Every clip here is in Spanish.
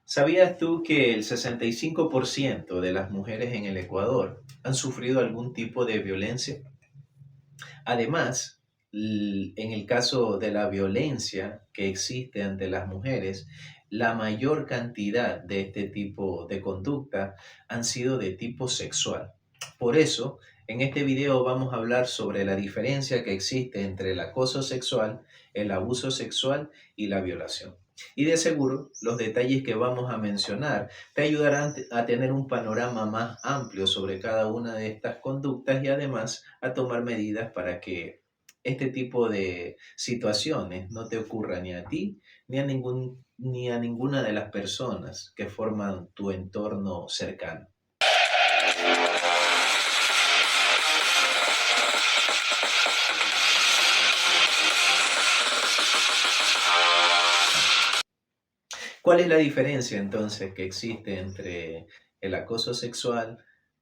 ¿Sabías tú que el 65% de las mujeres en el Ecuador han sufrido algún tipo de violencia? Además, en el caso de la violencia que existe ante las mujeres, la mayor cantidad de este tipo de conducta han sido de tipo sexual. Por eso, en este video vamos a hablar sobre la diferencia que existe entre el acoso sexual, el abuso sexual y la violación. Y de seguro, los detalles que vamos a mencionar te ayudarán a tener un panorama más amplio sobre cada una de estas conductas y además a tomar medidas para que este tipo de situaciones no te ocurra ni a ti ni a ninguna de las personas que forman tu entorno cercano. ¿Cuál es la diferencia entonces que existe entre el acoso sexual,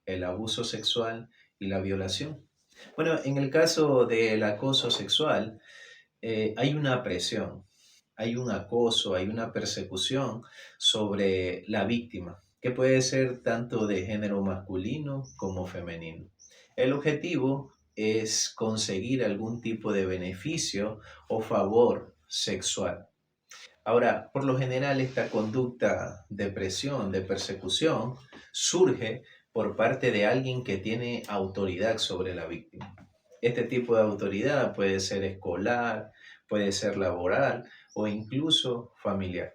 el abuso sexual y la violación? Bueno, en el caso del acoso sexual, hay una presión, hay un acoso, hay una persecución sobre la víctima, que puede ser tanto de género masculino como femenino. El objetivo es conseguir algún tipo de beneficio o favor sexual. Ahora, por lo general, esta conducta de presión, de persecución, surge por parte de alguien que tiene autoridad sobre la víctima. Este tipo de autoridad puede ser escolar, puede ser laboral o incluso familiar.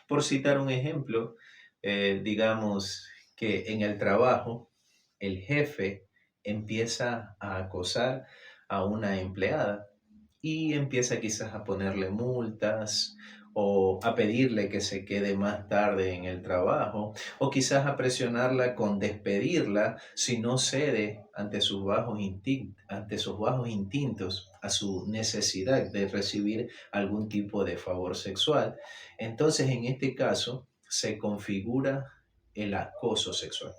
Por citar un ejemplo, digamos que en el trabajo el jefe empieza a acosar a una empleada y empieza quizás a ponerle multas o a pedirle que se quede más tarde en el trabajo o quizás a presionarla con despedirla si no cede ante sus bajos instintos a su necesidad de recibir algún tipo de favor sexual. Entonces, en este caso, se configura el acoso sexual.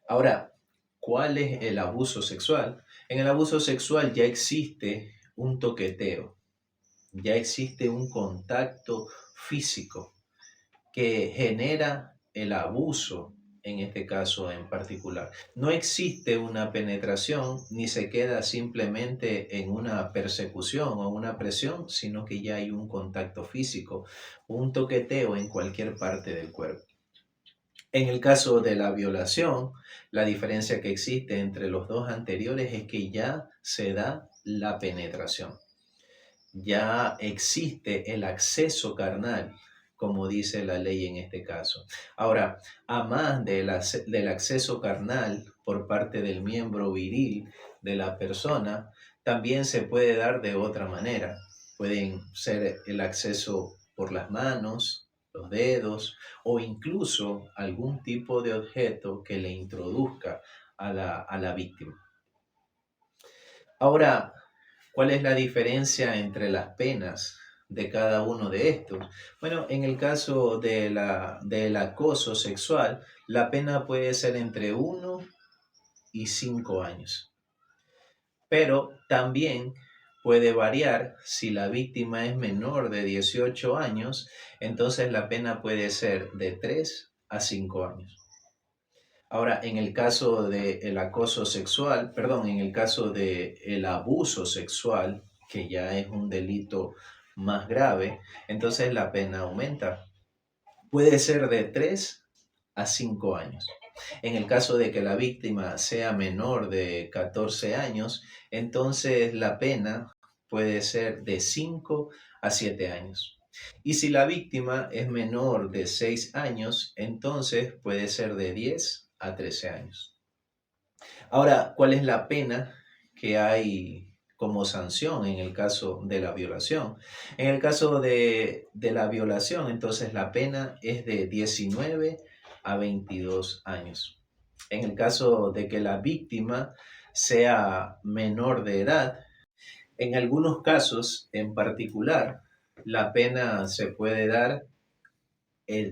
Ahora, ¿cuál es el abuso sexual? En el abuso sexual ya existe un toqueteo, ya existe un contacto físico que genera el abuso en este caso en particular. No existe una penetración ni se queda simplemente en una persecución o una presión, sino que ya hay un contacto físico, un toqueteo en cualquier parte del cuerpo. En el caso de la violación, la diferencia que existe entre los dos anteriores es que ya se da la penetración, ya existe el acceso carnal, como dice la ley en este caso. Ahora, a más del acceso carnal por parte del miembro viril de la persona, también se puede dar de otra manera. Pueden ser el acceso por las manos, los dedos o incluso algún tipo de objeto que le introduzca a la víctima. Ahora, ¿cuál es la diferencia entre las penas de cada uno de estos? Bueno, en el caso del acoso sexual, la pena puede ser entre 1 y 5 años, pero también puede variar. Si la víctima es menor de 18 años, entonces la pena puede ser de 3 a 5 años. Ahora, en el caso del acoso sexual, perdón, en el caso del abuso sexual, que ya es un delito más grave, entonces la pena aumenta. Puede ser de 3 a 5 años. En el caso de que la víctima sea menor de 14 años, entonces la pena puede ser de 5 a 7 años. Y si la víctima es menor de 6 años, entonces puede ser de 10 a 13 años. Ahora, ¿cuál es la pena que hay como sanción en el caso de la violación? En el caso de la violación, entonces la pena es de 19 a 22 años. En el caso de que la víctima sea menor de edad, en algunos casos en particular, la pena se puede dar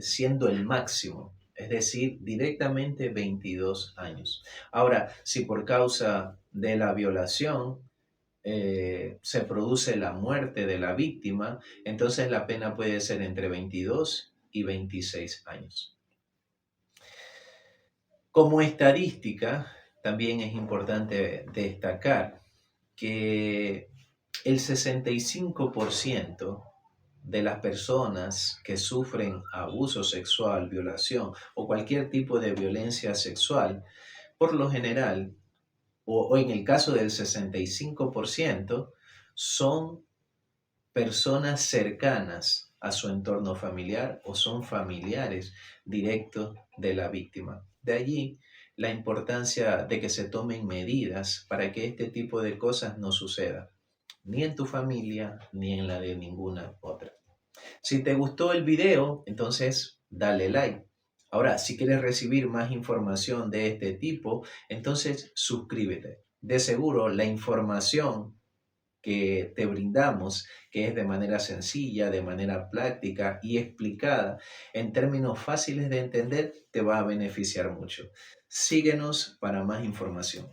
siendo el máximo, es decir, directamente 22 años. Ahora, si por causa de la violación se produce la muerte de la víctima, entonces la pena puede ser entre 22 y 26 años. Como estadística, también es importante destacar que el 65% de las personas que sufren abuso sexual, violación o cualquier tipo de violencia sexual, por lo general, o en el caso del 65%, son personas cercanas a su entorno familiar o son familiares directos de la víctima. De allí la importancia de que se tomen medidas para que este tipo de cosas no suceda, ni en tu familia ni en la de ninguna otra. Si te gustó el video, entonces dale like. Ahora, si quieres recibir más información de este tipo, entonces suscríbete. De seguro, la información que te brindamos, que es de manera sencilla, de manera práctica y explicada en términos fáciles de entender, te va a beneficiar mucho. Síguenos para más información.